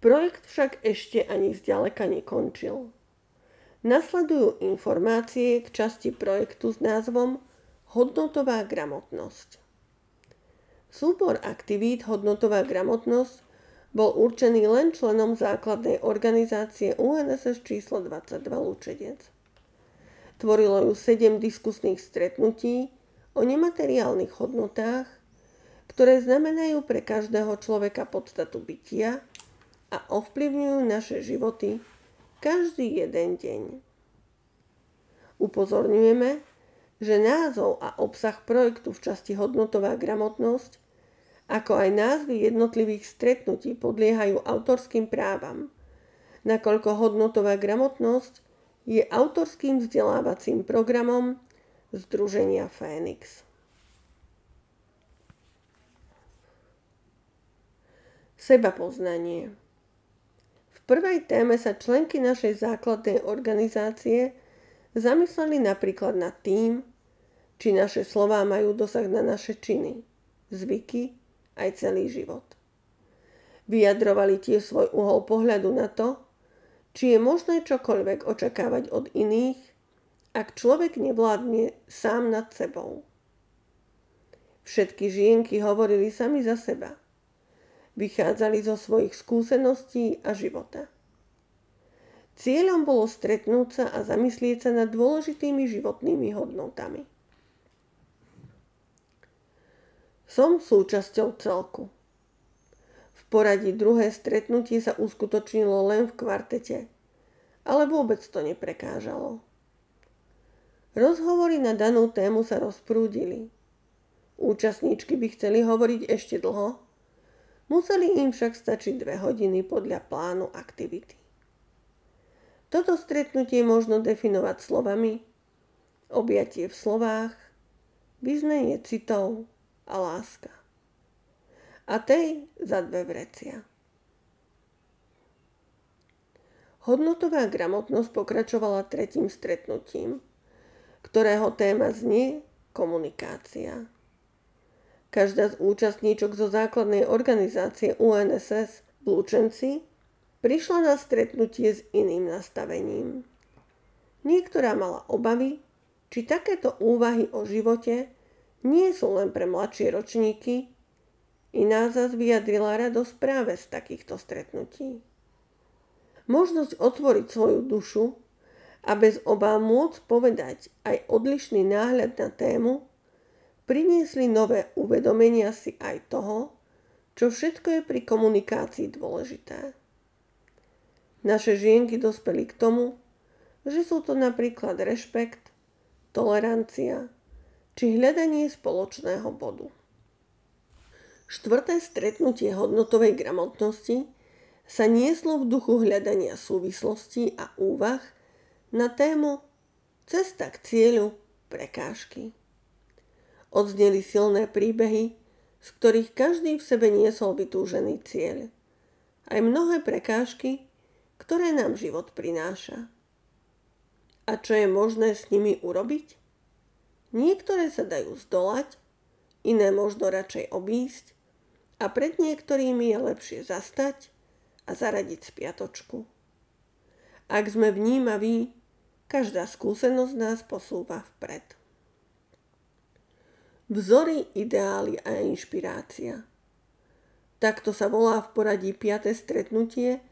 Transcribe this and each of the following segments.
Projekt však ešte ani zďaleka nekončil. Nasledujú informácie k časti projektu s názvom Hodnotová gramotnosť. Súbor aktivít Hodnotová gramotnosť bol určený len členom základnej organizácie UNSS číslo 22 Lučenec. Tvorilo ju 7 diskusných stretnutí o nemateriálnych hodnotách, ktoré znamenajú pre každého človeka podstatu bytia a ovplyvňujú naše životy každý jeden deň. Upozorňujeme, že názov a obsah projektu v časti Hodnotová gramotnosť, ako aj názvy jednotlivých stretnutí podliehajú autorským právam, nakoľko Hodnotová gramotnosť je autorským vzdelávacím programom Združenia Fénix. Sebapoznanie. V prvej téme sa členky našej základnej organizácie zamysleli napríklad nad tým, či naše slová majú dosah na naše činy, zvyky aj celý život. Vyjadrovali tiež svoj uhol pohľadu na to, či je možné čokoľvek očakávať od iných, ak človek nevládne sám nad sebou. Všetky žienky hovorili sami za seba. Vychádzali zo svojich skúseností a života. Cieľom bolo stretnúť sa a zamyslieť sa nad dôležitými životnými hodnotami. Som súčasťou celku. V poradí druhé stretnutie sa uskutočnilo len v kvartete, ale vôbec to neprekážalo. Rozhovory na danú tému sa rozprúdili. Účastníčky by chceli hovoriť ešte dlho, museli im však stačiť 2 hodiny podľa plánu aktivity. Toto stretnutie možno definovať slovami objatie v slovách, vyznanie citov a láska. A tej za 2 vrecia. Hodnotová gramotnosť pokračovala 3. stretnutím, ktorého téma znie komunikácia. Každá z účastníčok zo základnej organizácie UNSS v Lučenci prišla na stretnutie s iným nastavením. Niektorá mala obavy, či takéto úvahy o živote nie sú len pre mladšie ročníky, iná zas vyjadrila radosť práve z takýchto stretnutí. Možnosť otvoriť svoju dušu a bez obáv môcť povedať aj odlišný náhľad na tému priniesli nové uvedomenia si aj toho, čo všetko je pri komunikácii dôležité. Naše žienky dospeli k tomu, že sú to napríklad rešpekt, tolerancia či hľadanie spoločného bodu. 4. stretnutie hodnotovej gramotnosti sa nieslo v duchu hľadania súvislostí a úvah na tému Cesta k cieľu, prekážky. Odzneli silné príbehy, z ktorých každý v sebe niesol vytúžený cieľ. Aj mnohé prekážky, ktoré nám život prináša. A čo je možné s nimi urobiť? Niektoré sa dajú zdolať, iné možno radšej obísť a pred niektorými je lepšie zastať a zaradiť spiatočku. Ak sme vnímaví, každá skúsenosť nás posúva vpred. Vzory, ideály a inšpirácia. Takto sa volá v poradí 5. stretnutie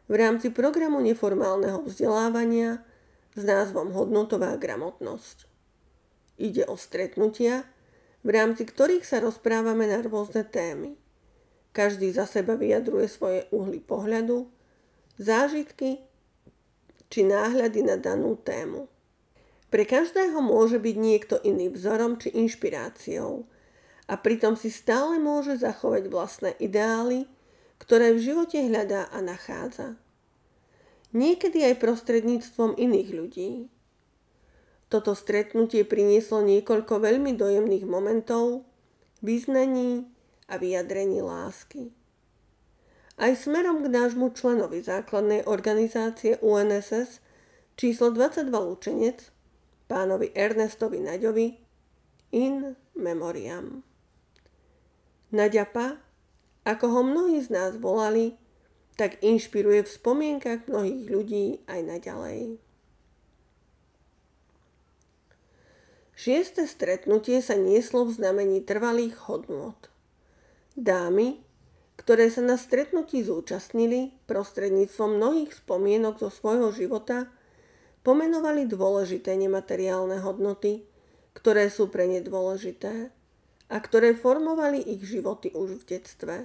v rámci programu neformálneho vzdelávania s názvom Hodnotová gramotnosť. Ide o stretnutia, v rámci ktorých sa rozprávame na rôzne témy. Každý za seba vyjadruje svoje uhly pohľadu, zážitky či náhľady na danú tému. Pre každého môže byť niekto iný vzorom či inšpiráciou a pritom si stále môže zachovať vlastné ideály, ktoré v živote hľadá a nachádza. Niekedy aj prostredníctvom iných ľudí. Toto stretnutie prinieslo niekoľko veľmi dojemných momentov, vyznaní a vyjadrení lásky. Aj smerom k nášmu členovi základnej organizácie UNSS číslo 22 Lučenec, pánovi Ernestovi Naďovi, in memoriam. Naďapa, ako ho mnohí z nás volali, tak inšpiruje v spomienkach mnohých ľudí aj naďalej. 6. stretnutie sa nieslo v znamení trvalých hodnôt. Dámy, ktoré sa na stretnutí zúčastnili prostredníctvom mnohých spomienok zo svojho života, pomenovali dôležité nemateriálne hodnoty, ktoré sú pre ne dôležité a ktoré formovali ich životy už v detstve.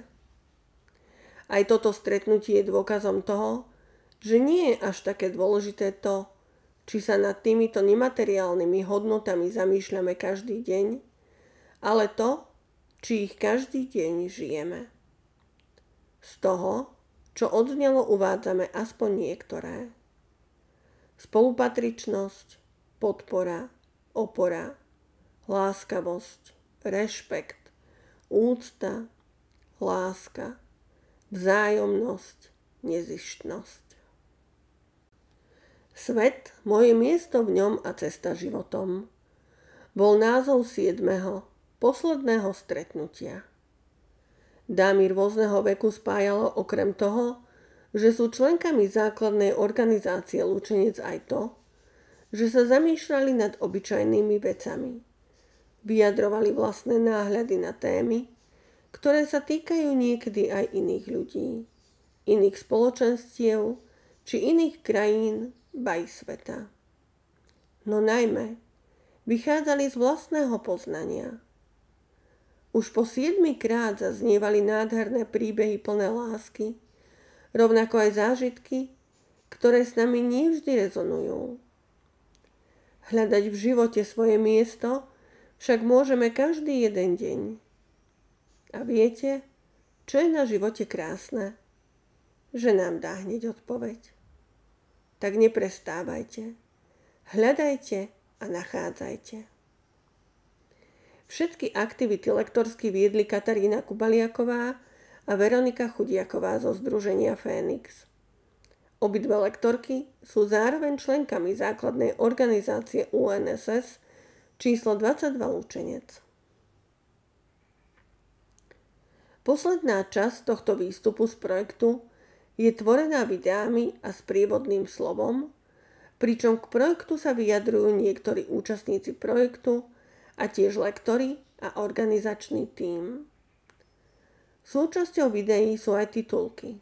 Aj toto stretnutie je dôkazom toho, že nie je až také dôležité to, či sa nad týmito nemateriálnymi hodnotami zamýšľame každý deň, ale to, či ich každý deň žijeme. Z toho, čo odznelo, uvádzame aspoň niektoré. Spolupatričnosť, podpora, opora, láskavosť, rešpekt, úcta, láska, vzájomnosť, nezištnosť. Svet, moje miesto v ňom a cesta životom bol názov 7. posledného stretnutia. Dámy rôzneho veku spájalo okrem toho, že sú členkami základnej organizácie Lúčenec aj to, že sa zamýšľali nad obyčajnými vecami. Vyjadrovali vlastné náhľady na témy, ktoré sa týkajú niekedy aj iných ľudí, iných spoločenstiev či iných krajín, ba i sveta. No najmä vychádzali z vlastného poznania. Už po 7. krát zaznievali nádherné príbehy plné lásky, rovnako aj zážitky, ktoré s nami nevždy rezonujú. Hľadať v živote svoje miesto však môžeme každý jeden deň. A viete, čo je na živote krásne? Že nám dá hneď odpoveď. Tak neprestávajte, hľadajte a nachádzajte. Všetky aktivity lektorsky viedli Katarína Kubaliaková a Veronika Chudiaková zo Združenia Fénix. Obidve lektorky sú zároveň členkami základnej organizácie UNSS číslo 22 Lúčenec. Posledná časť tohto výstupu z projektu je tvorená videami a sprievodným slovom, pričom k projektu sa vyjadrujú niektorí účastníci projektu a tiež lektori a organizačný tím. Súčasťou videí sú aj titulky.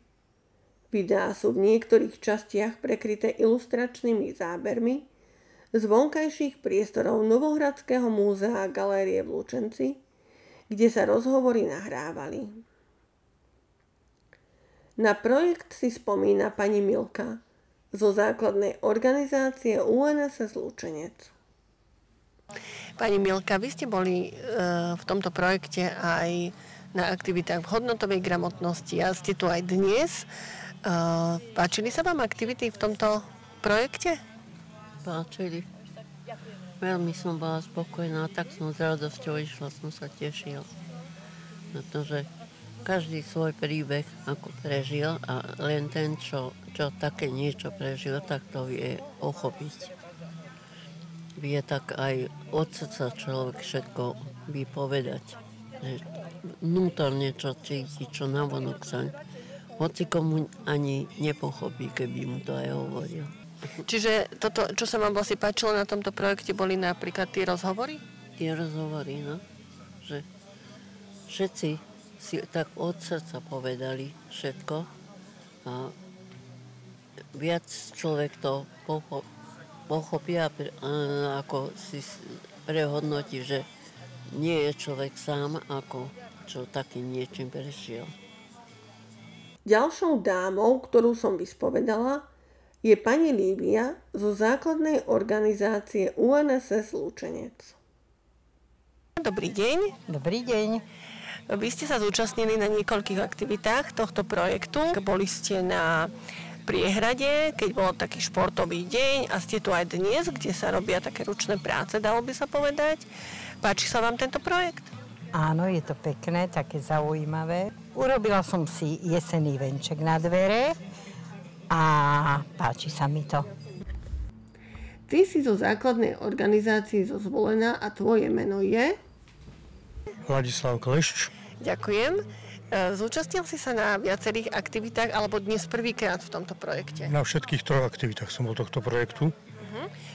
Videá sú v niektorých častiach prekryté ilustračnými zábermi z vonkajších priestorov Novohradského múzea a galérie v Lučenci, kde sa rozhovory nahrávali. Na projekt si spomína pani Milka zo základnej organizácie UNSS Lúčenec. Pani Milka, vy ste boli v tomto projekte aj na aktivitách v hodnotovej gramotnosti a ste tu aj dnes. Páčili sa vám aktivity v tomto projekte? Páčili. Veľmi som bola spokojná, tak som s radosťou išla, som sa tešil. Pretože každý svoj príbeh ako prežil a len ten, čo také niečo prežil, tak to vie uchopiť. Vie tak aj od srdca človek všetko vypovedať. Že vnútorne čo cíti, čo navonok sa hoci komu ani nepochopí, keby mu to aj hovoril. Čiže toto, čo sa vám vlastne páčilo na tomto projekte, boli napríklad tie rozhovory? Tie rozhovory, no. Že všetci si tak od srdca povedali všetko a viac človek to pochopí a ako si prehodnotí, že nie je človek sám, ako čo takým niečím prešiel. Ďalšou dámou, ktorú som vyspovedala, je pani Lívia zo základnej organizácie UNSS Lúčenec. Dobrý deň. Dobrý deň. Vy ste sa zúčastnili na niekoľkých aktivitách tohto projektu. Boli ste na Priehrade, keď bol taký športový deň a ste tu aj dnes, kde sa robia také ručné práce, dalo by sa povedať. Páči sa vám tento projekt? Áno, je to pekné, také zaujímavé. Urobila som si jesenný venček na dvere a páči sa mi to. Ty si zo základnej organizácie zo Zvolená a tvoje meno je? Ladislav Klešč. Ďakujem. Zúčastnil si sa na viacerých aktivitách alebo dnes prvýkrát v tomto projekte? Na všetkých 3 aktivitách som bol tohto projektu.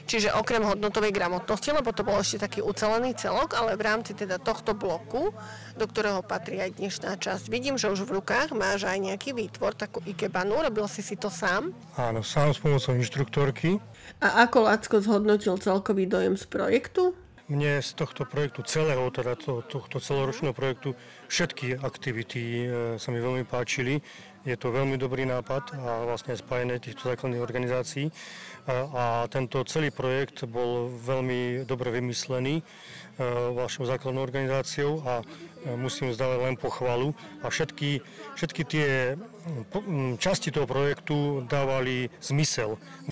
Čiže okrem hodnotovej gramotnosti, lebo to bol ešte taký ucelený celok, ale v rámci teda tohto bloku, do ktorého patrí aj dnešná časť. Vidím, že už v rukách máš aj nejaký výtvor, takú ikebanu. Robil si to sám? Áno, sám s pomocou inštruktorky. A ako Lacko zhodnotil celkový dojem z projektu? Mne z tohto projektu celého, teda tohto celoročného projektu, všetky aktivity sa mi veľmi páčili. Je to veľmi dobrý nápad a vlastne spájanie týchto základných organizácií. A tento celý projekt bol veľmi dobre vymyslený vašou základnou organizáciou a musím zdávať len pochvalu. A všetky tie časti toho projektu dávali zmysel.